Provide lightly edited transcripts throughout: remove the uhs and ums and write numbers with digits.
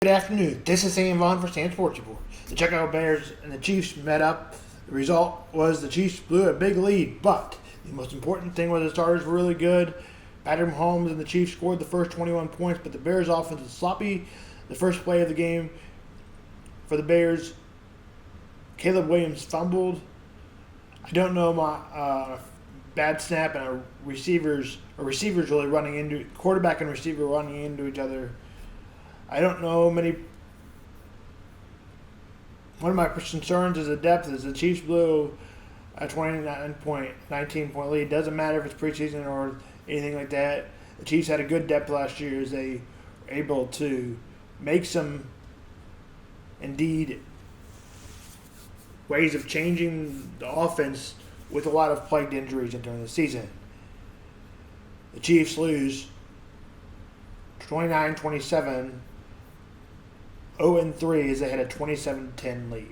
Good afternoon. This is Sam Vaughn for Sam Sports Report. The Chicago Bears and the Chiefs met up. The result was the Chiefs blew a big lead, but the most important thing was the starters were really good. Patrick Mahomes and the Chiefs scored the first 21 points, but the Bears' offense was sloppy. The first play of the game for the Bears, Caleb Willams fumbled. I don't know my bad snap and receivers really running into quarterback and receiver running into each other. I don't know many. One of my concerns is the depth. As the Chiefs blew a 19-point lead. Doesn't matter if it's preseason or anything like that. The Chiefs had a good depth last year as they were able to make some, indeed, ways of changing the offense with a lot of plagued injuries during the season. The Chiefs lose 29-27. 0-3 as they had a 27-10 lead.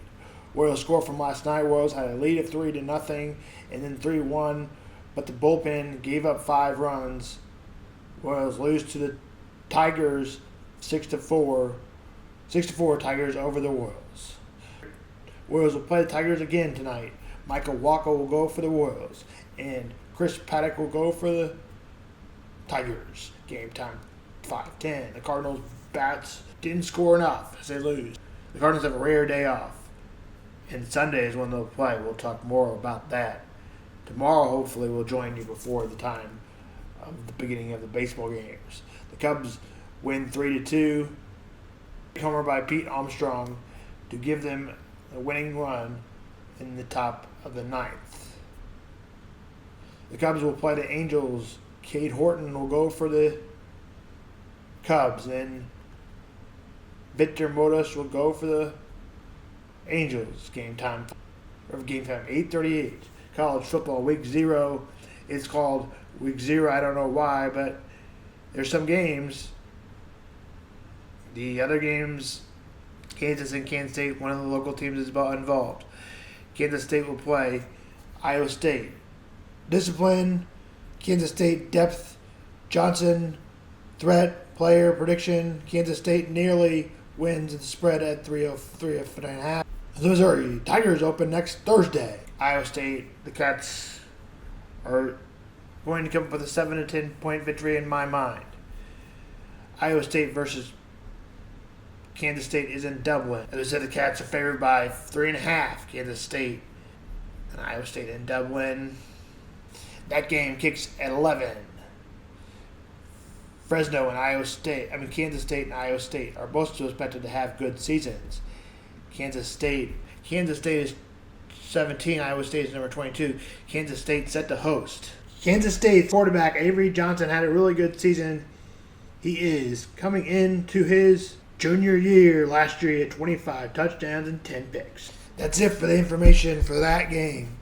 Royals score from last night. Royals had a lead of 3-0 and then 3-1, but the bullpen gave up 5 runs. Royals lose to the Tigers 6-4. 6-4 Tigers over the Royals. Royals will play the Tigers again tonight. Michael Walker will go for the Royals, and Chris Paddock will go for the Tigers. Game time 5-10. The Cardinals bats didn't score enough as they lose. The Cardinals have a rare day off, and Sunday is when they'll play. We'll talk more about that. Tomorrow, hopefully, we'll join you before the time of the beginning of the baseball games. The Cubs win 3-2. Homer by Pete Armstrong to give them a winning run in the top of the ninth. The Cubs will play the Angels. Cade Horton will go for the Cubs, and Victor Modas will go for the Angels. Game time 8:38. College football week 0. It's called week 0. I don't know why, but there's some games. The other games, Kansas and Kansas State, one of the local teams is involved. Kansas State will play Iowa State. Discipline, Kansas State depth, Johnson, threat, player, prediction. Kansas State nearly wins the spread at 3.5. The Missouri Tigers open next Thursday. Iowa State, the Cats are going to come up with a 7-10 point victory in my mind. Iowa State versus Kansas State is in Dublin. As I said, the Cats are favored by 3.5. Kansas State and Iowa State in Dublin. That game kicks at 11. Fresno and Kansas State and Iowa State are both still expected to have good seasons. Kansas State is 17. Iowa State is number 22. Kansas State set to host. Kansas State quarterback Avery Johnson had a really good season. He is coming into his junior year last year at 25 touchdowns and 10 picks. That's it for the information for that game.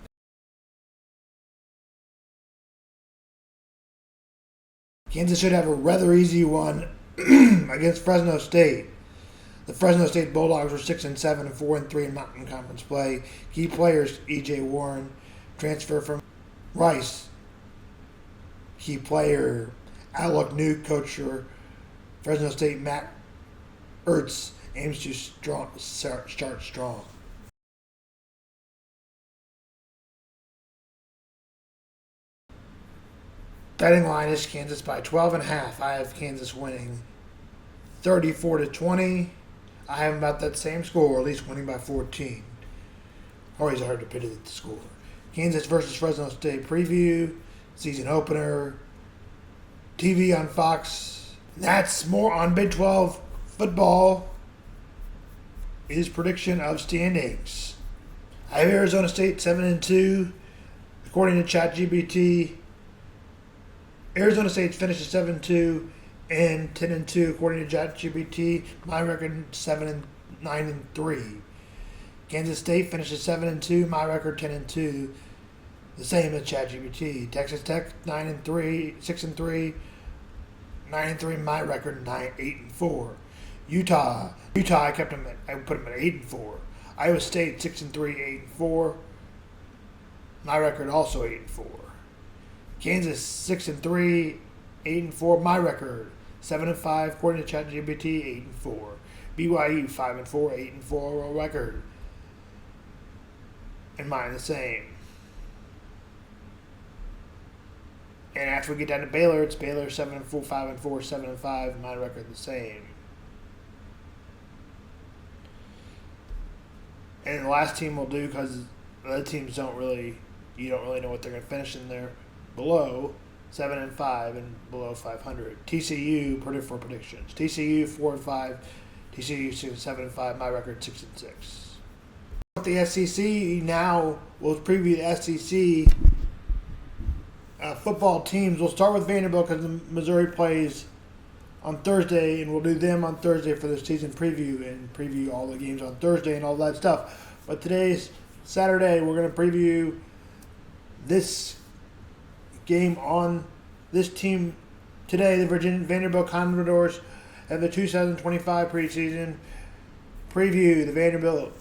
Kansas should have a rather easy one against Fresno State. The Fresno State Bulldogs were 6-7 and 4-3 in Mountain Conference play. Key players: E.J. Warren, transfer from Rice. Key player: Alec New, coach for Fresno State, Matt Ertz, aims to start strong. Betting line is Kansas by 12.5. I have Kansas winning 34-20. I have about that same score, at least winning by 14. Always hard to predict the score. Kansas versus Fresno State preview, season opener, TV on Fox. That's more on Big 12 football. Is prediction of standings. I have Arizona State 7-2, according to ChatGPT. Arizona State finishes 7-2 and 10-2 according to ChatGPT. My record 9-3. Kansas State finishes 7-2. My record 10-2. The same as ChatGPT. Texas Tech 9-3, 6-3, 9-3. My record 8-4. Utah. I put them at 8-4. Iowa State 6-3, 8-4. My record also 8-4. Kansas 6-3, 8-4. My record 7-5 according to ChatGPT. 8-4. BYU 5-4, 8-4 overall record. And mine the same. And after we get down to Baylor, it's Baylor 7-4, 5-4, 7-5. My record the same. And the last team we'll do, because the other teams you don't really know what they're going to finish in there. Below 7-5 and below 500. TCU for predictions. TCU 4-5. TCU 7-5. My record 6-6. With the SEC now, we'll preview the SEC football teams. We'll start with Vanderbilt because Missouri plays on Thursday, and we'll do them on Thursday for the season preview and preview all the games on Thursday and all that stuff. But today's Saturday. We're going to preview this game on this team today. The Vanderbilt Commodores have the 2025 preseason preview. The Vanderbilt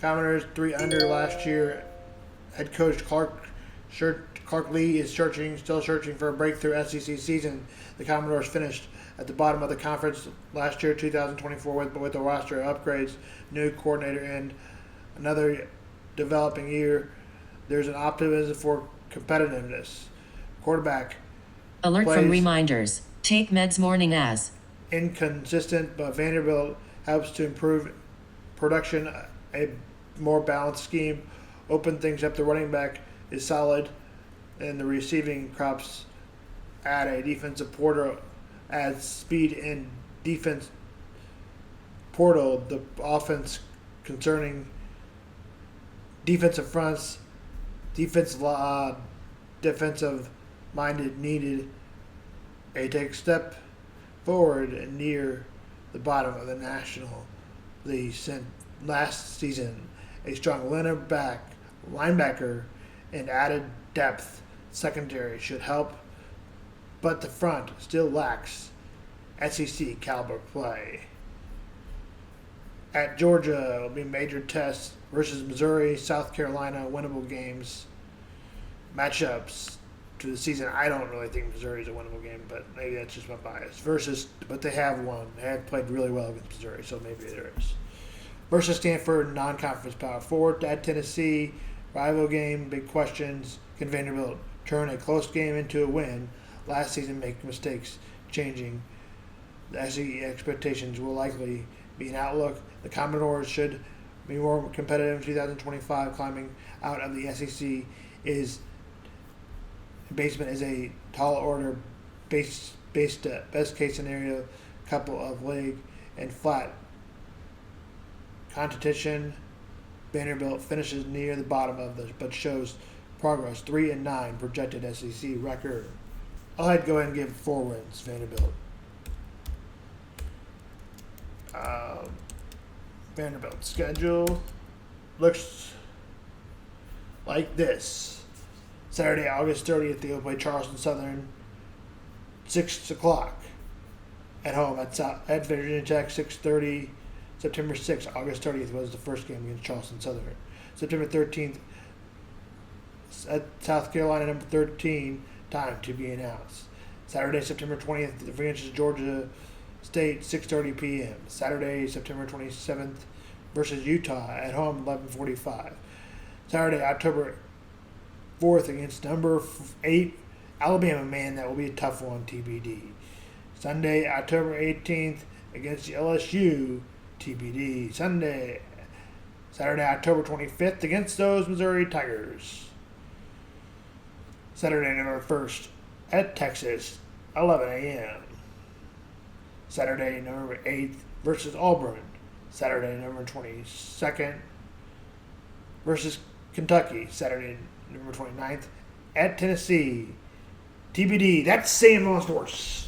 Commodores 3-under last year. Head coach Clark Lee is still searching for a breakthrough SEC season. The Commodores finished at the bottom of the conference last year, 2024, with a roster upgrades, new coordinator, and another developing year. There's an optimism for competitiveness. Quarterback alert from reminders. Take meds morning as inconsistent, but Vanderbilt helps to improve production. A more balanced scheme open things up. The running back is solid, and the receiving crops add a defensive portal, adds speed and defense portal. The offense concerning defensive fronts, defensive minded needed a take step forward and near the bottom of the National League last season. A strong linebacker and added depth secondary should help, but the front still lacks SEC caliber play. At Georgia, it'll be major tests versus Missouri, South Carolina, winnable games. Matchups to the season. I don't really think Missouri's a winnable game, but maybe that's just my bias. But they have won. They have played really well against Missouri, so maybe there is. Versus Stanford, non-conference power forward. At Tennessee, rival game, big questions. Can Vanderbilt turn a close game into a win? Last season, make mistakes changing. The SEC expectations will likely be an outlook. The Commodores should be more competitive in 2025. Climbing out of the SEC basement is a tall order best case scenario, couple of leg and flat competition. Vanderbilt finishes near the bottom of this, but shows progress. 3-9 projected SEC record. I'd go ahead and give 4 wins. Vanderbilt. Vanderbilt schedule looks like this. Saturday, August 30th, they'll play Charleston Southern, 6 o'clock at home at Virginia Tech, 6:30. September 6th, August 30th was the first game against Charleston Southern. September 13th at South Carolina, number 13, time to be announced. Saturday, September 20th, against Georgia State, 6:30 p.m. Saturday, September 27th versus Utah at home, 11:45. Saturday, October 4th against number 8 Alabama. Man, that will be a tough one, TBD. Sunday, October 18th against LSU, TBD. Saturday, October 25th against those Missouri Tigers. Saturday, November 1st at Texas, 11 a.m. Saturday, November 8th versus Auburn. Saturday, November 22nd versus Kentucky. Saturday, November 29th at Tennessee. TBD. That's Sam on Sports.